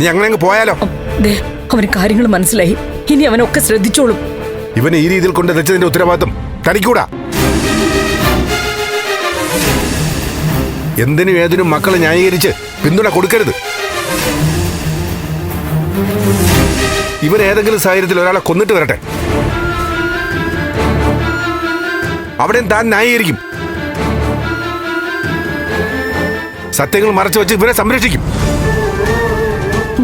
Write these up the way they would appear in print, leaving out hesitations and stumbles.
നീ അങ്ങനെ അങ്ങ് പോയാലോ? ദേ, അവന് കാര്യങ്ങൾ മനസ്സിലായി. ഇനി അവനൊക്കെ ശ്രദ്ധിച്ചോളും. ഇവനെ ഈ രീതിയിൽ കൊണ്ട് വെച്ചതിന്റെ ഉത്തരവാദിത്വം തനിക്കൂടാ. എന്തിനും ഏതിനും മക്കളെ ന്യായീകരിച്ച് പിന്തുണ കൊടുക്കരുത്. ഇവൻ ഏതെങ്കിലും സാഹചര്യത്തിൽ ഒരാളെ കൊന്നിട്ട് വരട്ടെ, അവിടെയും താൻ ന്യായീകരിക്കും. സത്യങ്ങൾ മറച്ചു വെച്ച് ഇവരെ സംരക്ഷിക്കും.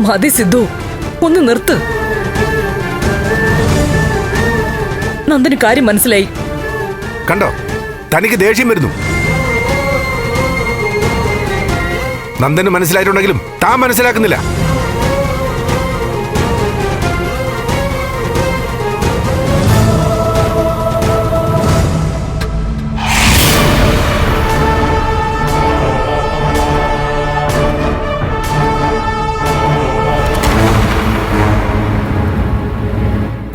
മതി സിദ്ധു, ഒന്ന് നിർത്ത്. നന്ദന് കാര്യം മനസ്സിലായി. കണ്ടോ, തനിക്ക് ദേഷ്യം വരുന്നു. നന്ദന് മനസ്സിലായിട്ടുണ്ടെങ്കിലും താൻ മനസ്സിലാക്കുന്നില്ല.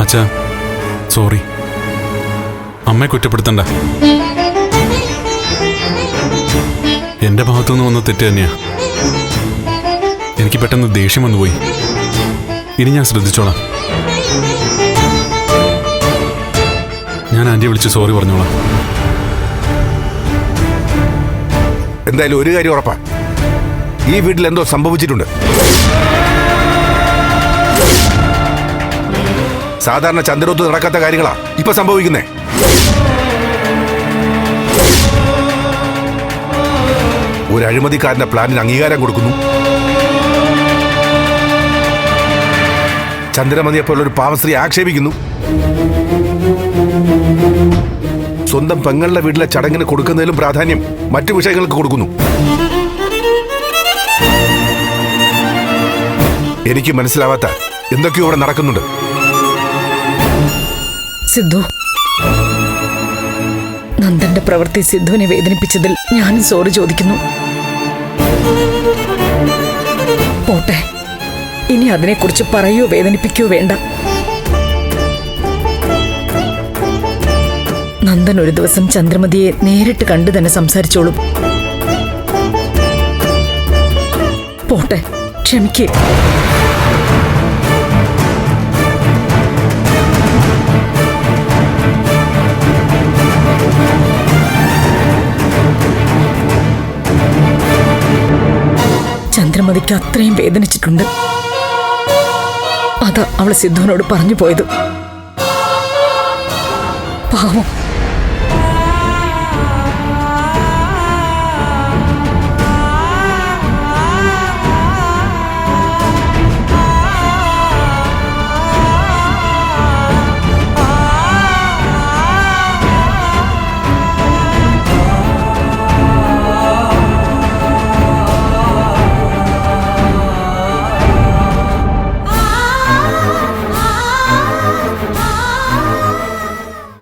അച്ഛാ, സോറി. അമ്മയെ കുറ്റപ്പെടുത്തണ്ട. എന്റെ ഭാഗത്തുനിന്ന് വന്ന തെറ്റ് തന്നെയാ. എനിക്ക് പെട്ടെന്ന് ദേഷ്യം വന്നുപോയി. ഇനി ഞാൻ ശ്രദ്ധിച്ചോളാം. ഞാൻ ആന്റിയെ വിളിച്ച് സോറി പറഞ്ഞോളാം. എന്തായാലും ഒരു കാര്യം ഉറപ്പാ, ഈ വീട്ടിൽ എന്തോ സംഭവിച്ചിട്ടുണ്ട്. സാധാരണ ചന്ദ്രൊത്ത് നടക്കാത്ത കാര്യങ്ങളാ ഇപ്പൊ സംഭവിക്കുന്നേ. ഒരു അഴിമതിക്കാരന്റെ പ്ലാനിന് അംഗീകാരം കൊടുക്കുന്നു. ചന്ദ്രമതിയെ പോലൊരു പാവസ്ത്രീ ആക്ഷേപിക്കുന്നു. സ്വന്തം പെങ്ങളുടെ വീട്ടിലെ ചടങ്ങിന് കൊടുക്കുന്നതിലും പ്രാധാന്യം മറ്റു വിഷയങ്ങൾക്ക് കൊടുക്കുന്നു. എനിക്ക് മനസ്സിലാവാത്ത എന്തൊക്കെയോ ഇവിടെ നടക്കുന്നുണ്ട്. സിദ്ധു, നന്ദന്റെ പ്രവൃത്തി സിദ്ധുവിനെ വേദനിപ്പിച്ചതിൽ ഞാനും സോറി ചോദിക്കുന്നു. പോട്ടെ, ഇനി അതിനെക്കുറിച്ച് പറയോ വേദനിപ്പിക്കുകയോ വേണ്ട. നന്ദൻ ഒരു ദിവസം ചന്ദ്രമതിയെ നേരിട്ട് കണ്ടു തന്നെ സംസാരിച്ചോളും. പോട്ടെ, ക്ഷമിക്കേ. ചന്ദ്രമതിക്ക് അത്രയും വേദനിച്ചിട്ടുണ്ട്. അതാ അവള് സിദ്ധുവിനോട് പറഞ്ഞു പോയത്. പാവം.